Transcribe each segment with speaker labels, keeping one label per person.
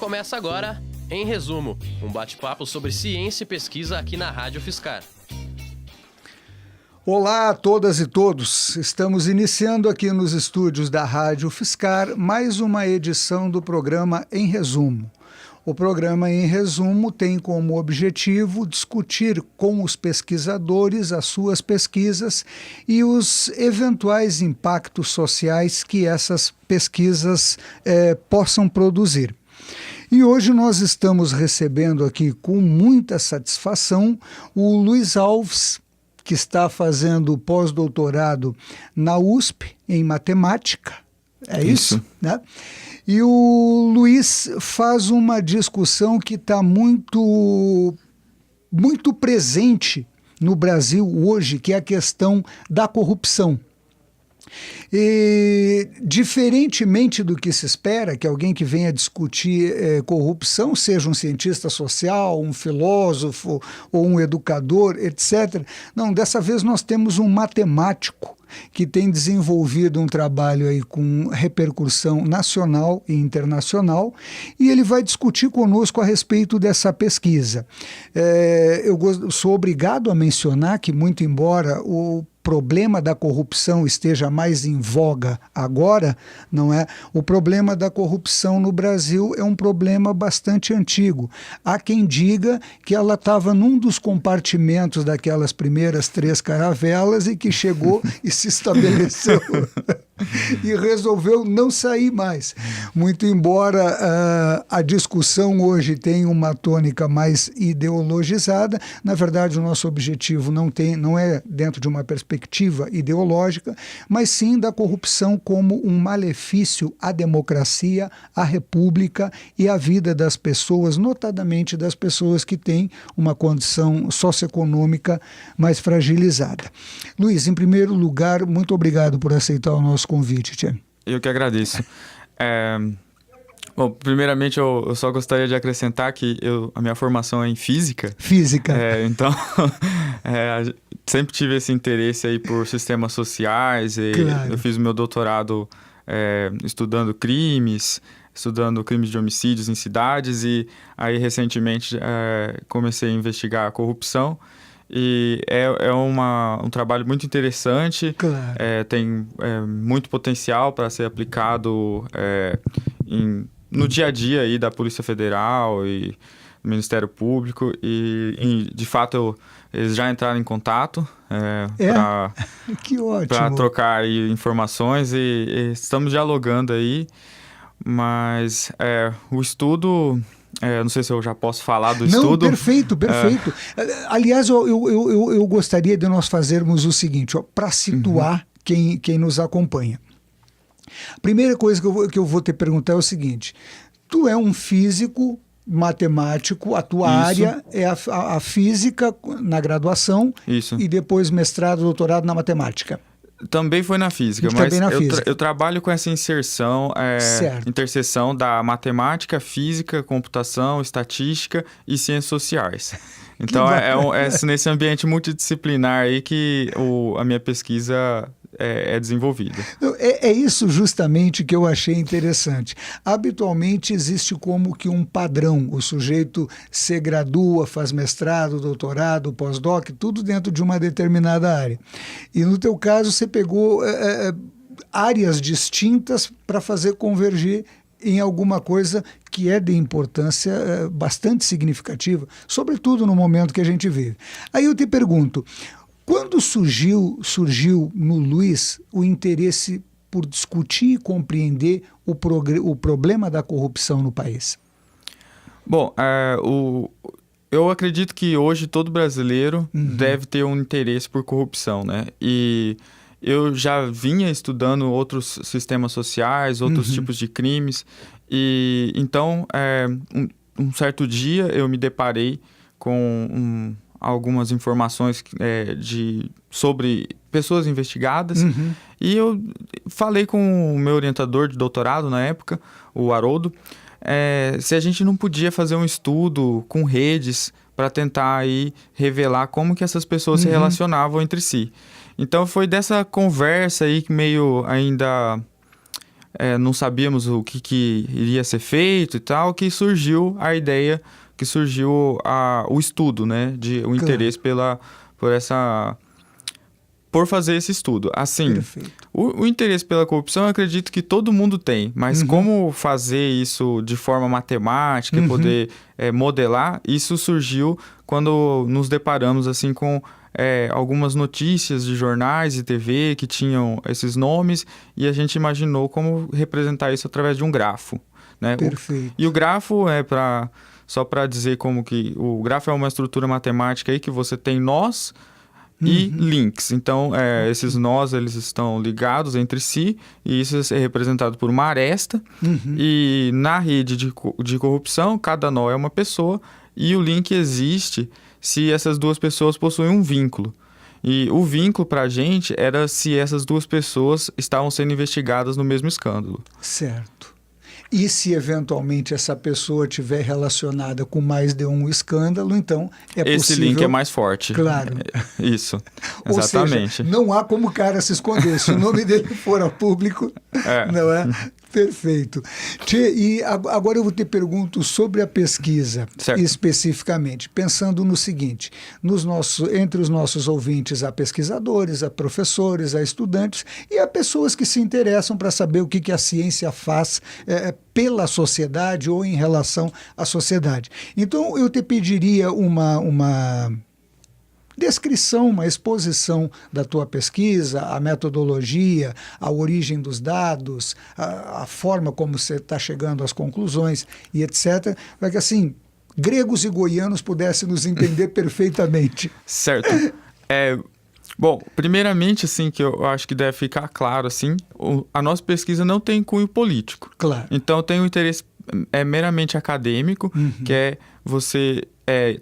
Speaker 1: Começa agora, em resumo, um bate-papo sobre ciência e pesquisa aqui na Rádio UFSCar.
Speaker 2: Olá a todas e todos, estamos iniciando aqui nos estúdios da Rádio UFSCar mais uma edição do programa Em Resumo. O programa Em Resumo tem como objetivo discutir com os pesquisadores as suas pesquisas e os eventuais impactos sociais que essas pesquisas possam produzir. E hoje nós estamos recebendo aqui com muita satisfação o Luiz Alves, que está fazendo pós-doutorado na USP em matemática. É isso, né? E o Luiz faz uma discussão que está muito presente no Brasil hoje, que é a questão da corrupção. E, diferentemente do que se espera, que alguém que venha discutir corrupção seja um cientista social, um filósofo ou um educador, etc. Não, dessa vez nós temos um matemático que tem desenvolvido um trabalho aí com repercussão nacional e internacional, e ele vai discutir conosco a respeito dessa pesquisa. Eu sou obrigado a mencionar que, muito embora o problema da corrupção esteja mais em voga agora, não é? O problema da corrupção no Brasil é um problema bastante antigo. Há quem diga que ela estava num dos compartimentos daquelas primeiras 3 caravelas e que chegou e se estabeleceu e resolveu não sair mais. Muito embora a discussão hoje tenha uma tônica mais ideologizada, na verdade o nosso objetivo não é dentro de uma perspectiva ideológica, mas sim da corrupção como um malefício à democracia, à república e à vida das pessoas, notadamente das pessoas que têm uma condição socioeconômica mais fragilizada. Luiz, em primeiro lugar, muito obrigado por aceitar o nosso convite, Tia.
Speaker 3: Eu que agradeço. Bom, primeiramente eu só gostaria de acrescentar que a minha formação é em física.
Speaker 2: Física.
Speaker 3: Então, sempre tive esse interesse aí por sistemas sociais. E claro. Eu fiz o meu doutorado estudando crimes de homicídios em cidades, e aí recentemente comecei a investigar a corrupção. E é um trabalho muito interessante, claro. Tem muito potencial para ser aplicado no dia a dia aí da Polícia Federal e do Ministério Público, e de fato eles já entraram em contato para trocar aí informações, e estamos dialogando aí, mas o estudo... não sei se eu já posso falar do estudo.
Speaker 2: Não, perfeito. Aliás, eu gostaria de nós fazermos o seguinte, para situar quem nos acompanha. A primeira coisa que eu vou te perguntar é o seguinte: tu é um físico matemático, a tua área é a física na graduação.
Speaker 3: Isso.
Speaker 2: E depois mestrado, doutorado na matemática.
Speaker 3: Também foi na física, mas eu trabalho com essa interseção da matemática, física, computação, estatística e ciências sociais. Então é nesse ambiente multidisciplinar aí que a minha pesquisa é desenvolvida.
Speaker 2: É isso justamente que eu achei interessante. Habitualmente existe como que um padrão. O sujeito se gradua, faz mestrado, doutorado, pós-doc, tudo dentro de uma determinada área. E no teu caso você pegou áreas distintas para fazer convergir em alguma coisa que é de importância bastante significativa, sobretudo no momento que a gente vive. Aí eu te pergunto, quando surgiu no Luiz o interesse por discutir e compreender o problema da corrupção no país?
Speaker 3: Bom, eu acredito que hoje todo brasileiro deve ter um interesse por corrupção, né? E eu já vinha estudando outros sistemas sociais, outros tipos de crimes, e então um certo dia eu me deparei com algumas informações sobre pessoas investigadas, e eu falei com o meu orientador de doutorado na época, o Haroldo, se a gente não podia fazer um estudo com redes para tentar aí revelar como que essas pessoas se relacionavam entre si. Então foi dessa conversa aí que meio ainda não sabíamos o que iria ser feito e tal, que surgiu a ideia, que surgiu o estudo, né? O interesse por fazer esse estudo. Assim, o interesse pela corrupção, eu acredito que todo mundo tem, mas como fazer isso de forma matemática e poder modelar, isso surgiu quando nos deparamos assim com algumas notícias de jornais e TV que tinham esses nomes e a gente imaginou como representar isso através de um grafo, né?
Speaker 2: Perfeito.
Speaker 3: E o grafo só para dizer como que o grafo é uma estrutura matemática aí que você tem nós e links. Então, esses nós, eles estão ligados entre si e isso é representado por uma aresta. E na rede de corrupção, cada nó é uma pessoa e o link existe se essas duas pessoas possuem um vínculo. E o vínculo para a gente era se essas duas pessoas estavam sendo investigadas no mesmo escândalo.
Speaker 2: Certo. E se eventualmente essa pessoa estiver relacionada com mais de um escândalo, então é possível...
Speaker 3: Esse link é mais forte.
Speaker 2: Claro.
Speaker 3: Isso,
Speaker 2: Ou
Speaker 3: exatamente.
Speaker 2: seja, não há como o cara se esconder. Se o nome dele for a público, não é? Perfeito. Tchê, e agora eu te pergunto sobre a pesquisa,
Speaker 3: certo,
Speaker 2: especificamente, pensando no seguinte, entre os nossos ouvintes há pesquisadores, há professores, há estudantes e há pessoas que se interessam para saber o que a ciência faz pela sociedade ou em relação à sociedade. Então eu te pediria uma descrição, uma exposição da tua pesquisa, a metodologia, a origem dos dados, a forma como você está chegando às conclusões e etc., para que assim, gregos e goianos pudessem nos entender perfeitamente.
Speaker 3: Certo. Bom, primeiramente, assim, que eu acho que deve ficar claro, assim, a nossa pesquisa não tem cunho político.
Speaker 2: Claro.
Speaker 3: Então tem um interesse meramente acadêmico, que é você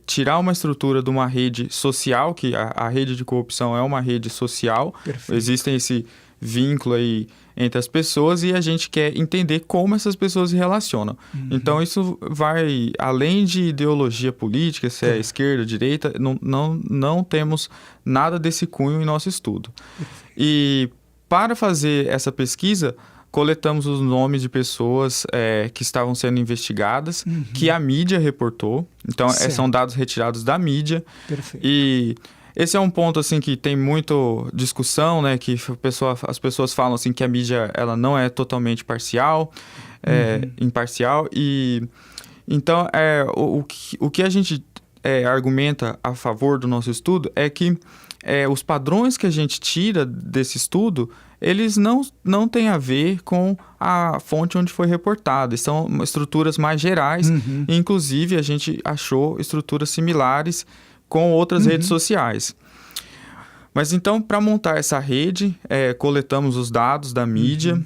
Speaker 3: tirar uma estrutura de uma rede social, que a rede de corrupção é uma rede social.
Speaker 2: Perfeito.
Speaker 3: Existem esse vínculo aí entre as pessoas e a gente quer entender como essas pessoas se relacionam. Então isso vai além de ideologia política, se é esquerda, direita, não temos nada desse cunho em nosso estudo. E para fazer essa pesquisa, coletamos os nomes de pessoas que estavam sendo investigadas, que a mídia reportou. Então, são dados retirados da mídia.
Speaker 2: Perfeito.
Speaker 3: E esse é um ponto assim que tem muita discussão, né? Que as pessoas falam assim que a mídia ela não é totalmente imparcial. E então, o que a gente argumenta a favor do nosso estudo é que os padrões que a gente tira desse estudo, eles não têm a ver com a fonte onde foi reportado. São estruturas mais gerais. E, inclusive, a gente achou estruturas similares com outras redes sociais. Mas, então, para montar essa rede, coletamos os dados da mídia,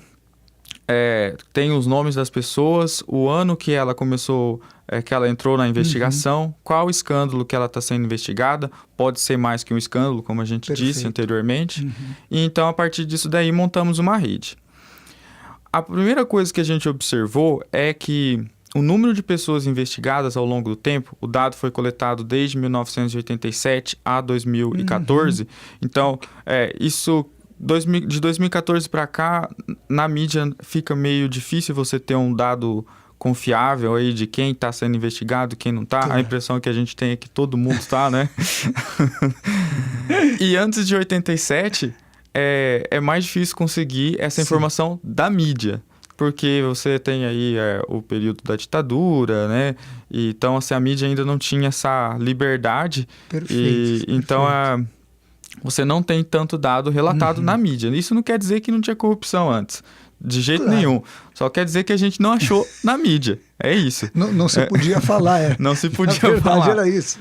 Speaker 3: tem os nomes das pessoas, o ano que ela começou, que ela entrou na investigação, qual escândalo que ela está sendo investigada, pode ser mais que um escândalo, como a gente disse anteriormente. E então, a partir disso daí, montamos uma rede. A primeira coisa que a gente observou é que o número de pessoas investigadas ao longo do tempo, o dado foi coletado desde 1987 a 2014, então, isso... De 2014 para cá, na mídia fica meio difícil você ter um dado confiável aí de quem está sendo investigado, quem não está. A impressão que a gente tem é que todo mundo está, né? E antes de 87, é mais difícil conseguir essa informação da mídia. Porque você tem aí o período da ditadura, né? E, então, assim, a mídia ainda não tinha essa liberdade.
Speaker 2: Perfeito.
Speaker 3: Então, você não tem tanto dado relatado na mídia. Isso não quer dizer que não tinha corrupção antes. De jeito nenhum. Só quer dizer que a gente não achou na mídia. É isso.
Speaker 2: Não se podia falar,
Speaker 3: Não se podia
Speaker 2: falar. Na verdade,
Speaker 3: falar.
Speaker 2: era isso.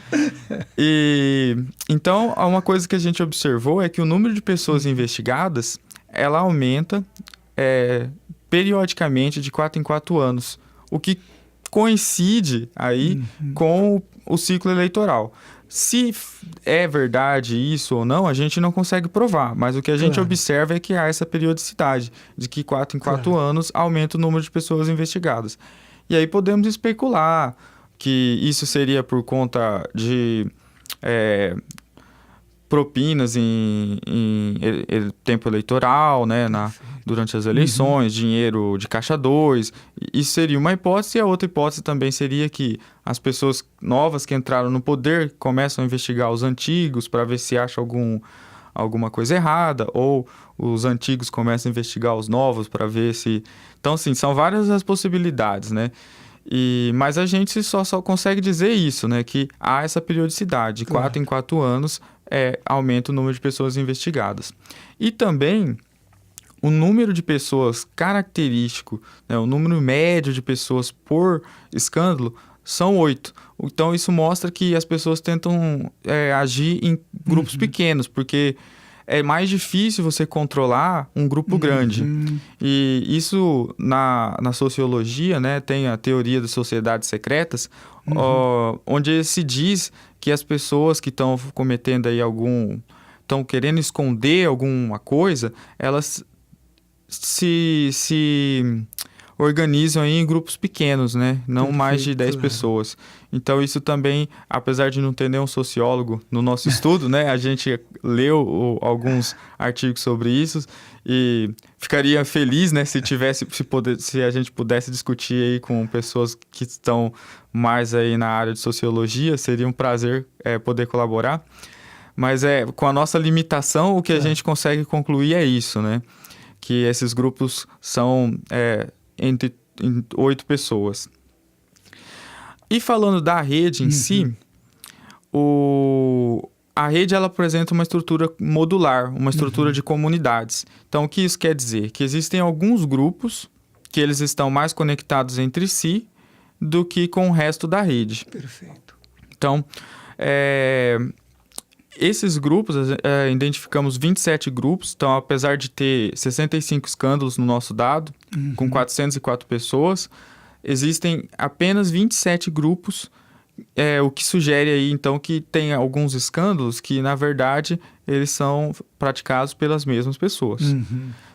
Speaker 3: E, então, uma coisa que a gente observou é que o número de pessoas investigadas, ela aumenta periodicamente de 4 em 4 anos. O que coincide aí com o ciclo eleitoral. Se é verdade isso ou não, a gente não consegue provar, mas o que a gente observa é que há essa periodicidade, de que 4 em 4 anos aumenta o número de pessoas investigadas. E aí podemos especular que isso seria por conta de propinas em tempo eleitoral, né, durante as eleições, dinheiro de caixa 2. Isso seria uma hipótese, e a outra hipótese também seria que as pessoas novas que entraram no poder começam a investigar os antigos para ver se acha alguma coisa errada, ou os antigos começam a investigar os novos para ver se... Então, assim, são várias as possibilidades, né? Mas a gente só consegue dizer isso, né? Que há essa periodicidade, de 4 em 4 anos aumenta o número de pessoas investigadas. E também o número de pessoas característico, né? O número médio de pessoas por escândalo são 8. Então isso mostra que as pessoas tentam agir em grupos pequenos, porque é mais difícil você controlar um grupo grande. E isso, na sociologia, né, tem a teoria das sociedades secretas, onde se diz que as pessoas que estão cometendo aí estão querendo esconder alguma coisa, elas se organizam aí em grupos pequenos, né? Não mais de 10 pessoas. Então isso também, apesar de não ter nenhum sociólogo no nosso estudo, né? A gente leu alguns artigos sobre isso e ficaria feliz, né? Se a gente pudesse discutir aí com pessoas que estão mais aí na área de sociologia, seria um prazer poder colaborar. Mas com a nossa limitação, o que a gente consegue concluir é isso, né? Que esses grupos são... entre 8 pessoas. E falando da rede em si, a rede ela apresenta uma estrutura modular, uma estrutura de comunidades. Então, o que isso quer dizer? Que existem alguns grupos que eles estão mais conectados entre si do que com o resto da rede.
Speaker 2: Perfeito.
Speaker 3: Então, esses grupos, identificamos 27 grupos, então apesar de ter 65 escândalos no nosso dado, com 404 pessoas, existem apenas 27 grupos, o que sugere aí então que tem alguns escândalos que na verdade eles são praticados pelas mesmas pessoas,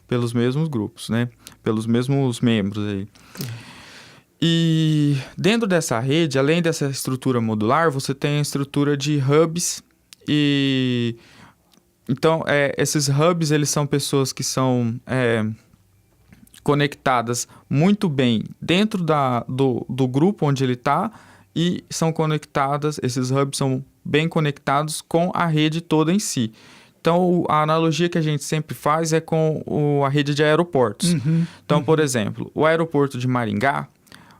Speaker 3: pelos mesmos grupos, né? Pelos mesmos membros aí. E dentro dessa rede, além dessa estrutura modular, você tem a estrutura de hubs. Então, esses hubs, eles são pessoas que são conectadas muito bem dentro do grupo onde ele está e são conectadas, esses hubs são bem conectados com a rede toda em si. Então, a analogia que a gente sempre faz é com a rede de aeroportos. Então, por exemplo, o aeroporto de Maringá,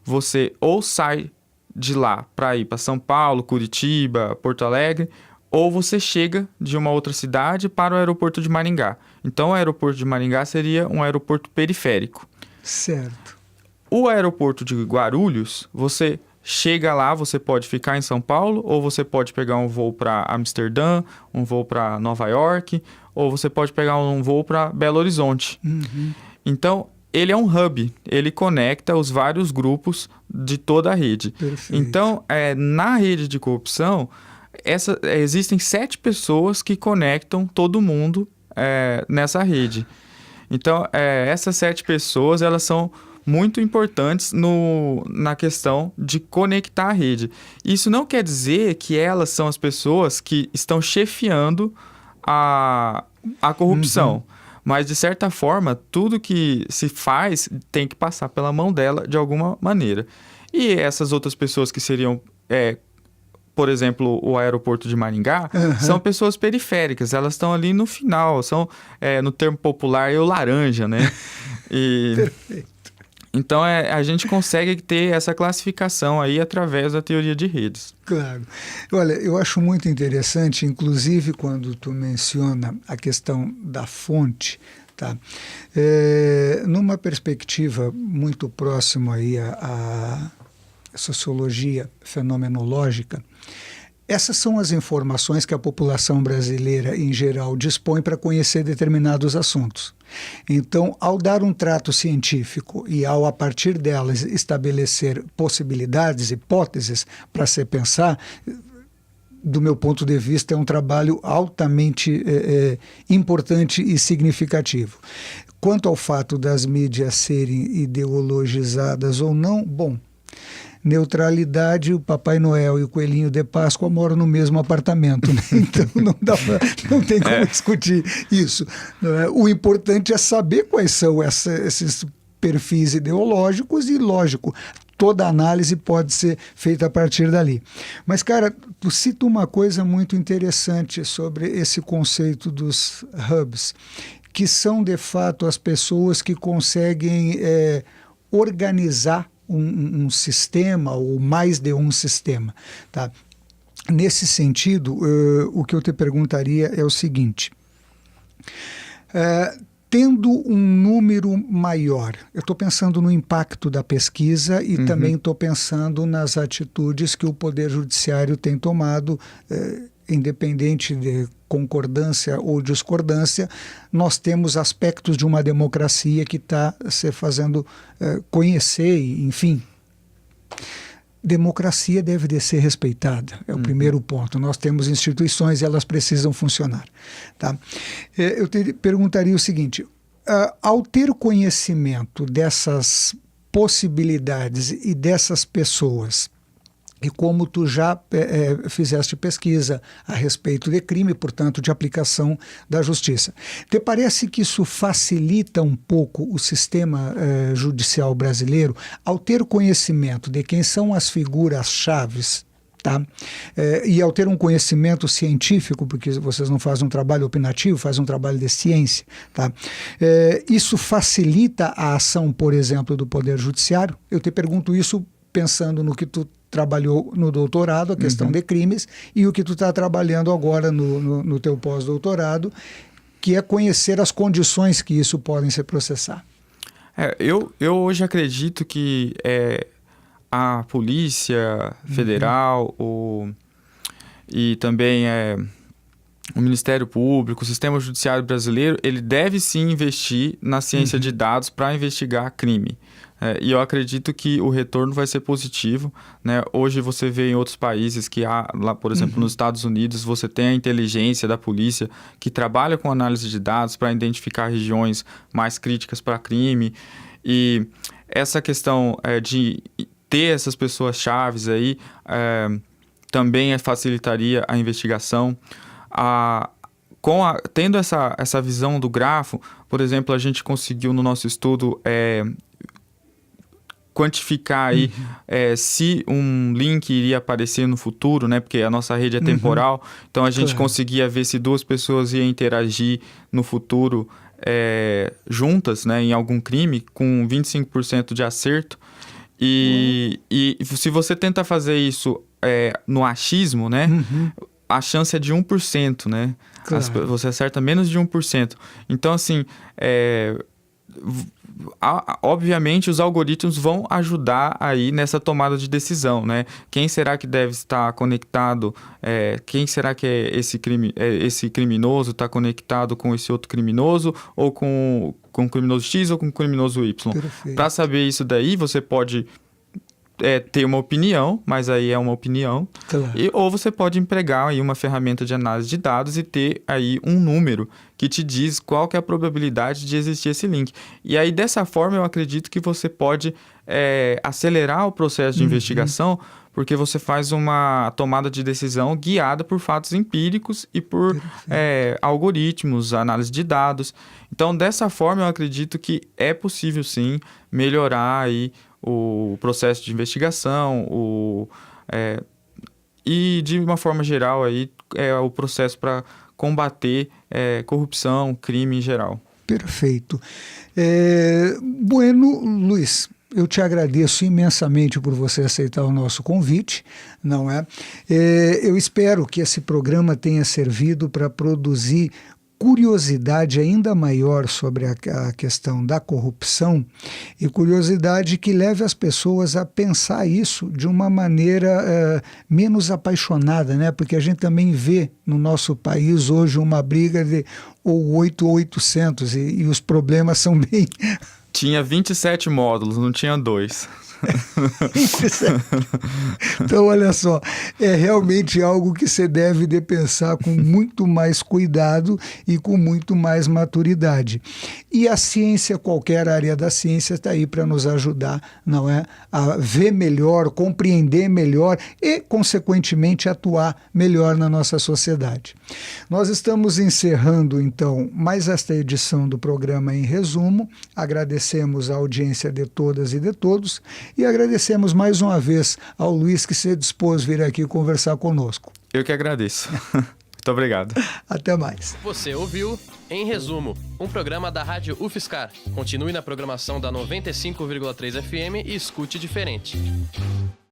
Speaker 3: você ou sai de lá para ir para São Paulo, Curitiba, Porto Alegre, ou você chega de uma outra cidade para o aeroporto de Maringá. Então, o aeroporto de Maringá seria um aeroporto periférico.
Speaker 2: Certo.
Speaker 3: O aeroporto de Guarulhos, você chega lá, você pode ficar em São Paulo, ou você pode pegar um voo para Amsterdã, um voo para Nova York, ou você pode pegar um voo para Belo Horizonte. Então, ele é um hub, ele conecta os vários grupos de toda a rede.
Speaker 2: Perfeito.
Speaker 3: Então, na rede de corrupção, existem 7 pessoas que conectam todo mundo nessa rede. Então, essas 7 pessoas, elas são muito importantes na questão de conectar a rede. Isso não quer dizer que elas são as pessoas que estão chefiando a corrupção. Mas, de certa forma, tudo que se faz tem que passar pela mão dela de alguma maneira. E essas outras pessoas que seriam, por exemplo, o aeroporto de Maringá, são pessoas periféricas. Elas estão ali no final, são, no termo popular, o laranja, né?
Speaker 2: Perfeito.
Speaker 3: Então, a gente consegue ter essa classificação aí através da teoria de redes.
Speaker 2: Claro. Olha, eu acho muito interessante, inclusive quando tu menciona a questão da fonte, tá? Numa perspectiva muito próxima aí à sociologia fenomenológica, essas são as informações que a população brasileira, em geral, dispõe para conhecer determinados assuntos. Então, ao dar um trato científico e ao, a partir delas, estabelecer possibilidades, hipóteses para se pensar, do meu ponto de vista, é um trabalho altamente importante e significativo. Quanto ao fato das mídias serem ideologizadas ou não, bom, neutralidade, o Papai Noel e o Coelhinho de Páscoa moram no mesmo apartamento, né? Então não tem como discutir isso. Não é? O importante é saber quais são esses perfis ideológicos e, lógico, toda análise pode ser feita a partir dali. Mas, cara, tu cita uma coisa muito interessante sobre esse conceito dos hubs, que são, de fato, as pessoas que conseguem organizar um sistema ou mais de um sistema, tá? Nesse sentido, o que eu te perguntaria é o seguinte: tendo um número maior, eu estou pensando no impacto da pesquisa e também estou pensando nas atitudes que o Poder Judiciário tem tomado, independente de concordância ou discordância, nós temos aspectos de uma democracia que está se fazendo conhecer, enfim. Democracia deve de ser respeitada, é o primeiro ponto. Nós temos instituições e elas precisam funcionar. Tá? Eu te perguntaria o seguinte: ao ter conhecimento dessas possibilidades e dessas pessoas, e como tu já fizeste pesquisa a respeito de crime, portanto, de aplicação da justiça, te parece que isso facilita um pouco o sistema judicial brasileiro ao ter conhecimento de quem são as figuras-chaves, tá? E ao ter um conhecimento científico, porque vocês não fazem um trabalho opinativo, fazem um trabalho de ciência, tá? Isso facilita a ação, por exemplo, do Poder Judiciário? Eu te pergunto isso pensando no que tu trabalhou no doutorado, a questão de crimes, e o que tu está trabalhando agora no teu pós-doutorado, que é conhecer as condições que isso podem se processar.
Speaker 3: Eu hoje acredito que a Polícia Federal e também o Ministério Público, o sistema judiciário brasileiro, ele deve sim investir na ciência de dados para investigar crime. E eu acredito que o retorno vai ser positivo, né? Hoje você vê em outros países que há, lá, por exemplo, nos Estados Unidos, você tem a inteligência da polícia que trabalha com análise de dados para identificar regiões mais críticas para crime. E essa questão de ter essas pessoas-chaves aí também facilitaria a investigação. Tendo essa visão do grafo, por exemplo, a gente conseguiu no nosso estudo quantificar aí se um link iria aparecer no futuro, né? Porque a nossa rede é temporal, então a gente conseguia ver se duas pessoas iam interagir no futuro juntas, né? Em algum crime, com 25% de acerto. E se você tenta fazer isso no achismo, né? A chance é de 1%, né? Claro. Você acerta menos de 1%. Então, assim, obviamente os algoritmos vão ajudar aí nessa tomada de decisão, né? Quem será que deve estar conectado? Quem será que esse criminoso está conectado com esse outro criminoso? Ou com o criminoso X ou com o criminoso Y? Para saber isso daí, você pode ter uma opinião, mas aí é uma opinião. Claro. Ou você pode empregar aí uma ferramenta de análise de dados e ter aí um número que te diz qual que é a probabilidade de existir esse link. E aí, dessa forma, eu acredito que você pode acelerar o processo de investigação, porque você faz uma tomada de decisão guiada por fatos empíricos e por algoritmos, análise de dados. Então, dessa forma, eu acredito que é possível, sim, melhorar aí o processo de investigação, e de uma forma geral aí, o processo para combater corrupção, crime em geral.
Speaker 2: Perfeito. Bueno, Luiz, eu te agradeço imensamente por você aceitar o nosso convite, não é? Eu espero que esse programa tenha servido para produzir curiosidade ainda maior sobre a questão da corrupção, e curiosidade que leve as pessoas a pensar isso de uma maneira menos apaixonada, né? Porque a gente também vê no nosso país hoje uma briga de ou 8 ou 800 e os problemas são bem...
Speaker 3: Tinha 27 módulos, não tinha 2.
Speaker 2: Então, olha só, é realmente algo que você deve de pensar com muito mais cuidado e com muito mais maturidade. E a ciência, qualquer área da ciência, está aí para nos ajudar, não é? A ver melhor, compreender melhor e, consequentemente, atuar melhor na nossa sociedade. Nós estamos encerrando, então, mais esta edição do programa Em Resumo. Agradecemos a audiência de todas e de todos e agradecemos mais uma vez ao Luiz que se dispôs a vir aqui conversar conosco.
Speaker 3: Eu que agradeço. Muito obrigado.
Speaker 2: Até mais.
Speaker 1: Você ouviu Em Resumo, um programa da Rádio UFSCar. Continue na programação da 95,3 FM e escute diferente.